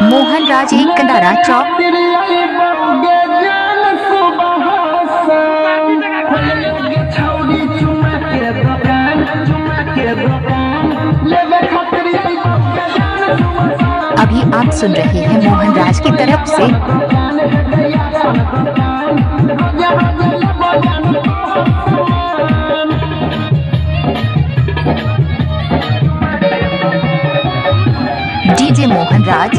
मोहन राज एक कंडारा चौक। अभी आप सुन रहे हैं मोहन राज की तरफ से। डीजे मोहन राज।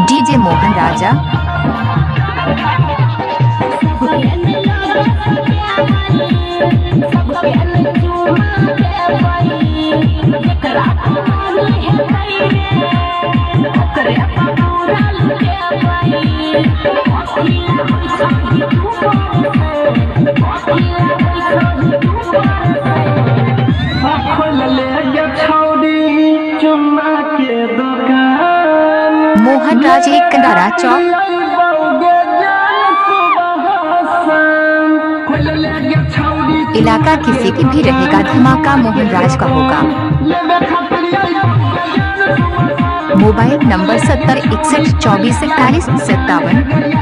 डीजे मोहन राजा। मोहन राज एक कंडारा चौक। इलाका किसी की भी रहेगा, धमाका मोहन राज का होगा। Mobile number 70 61 24 41 57।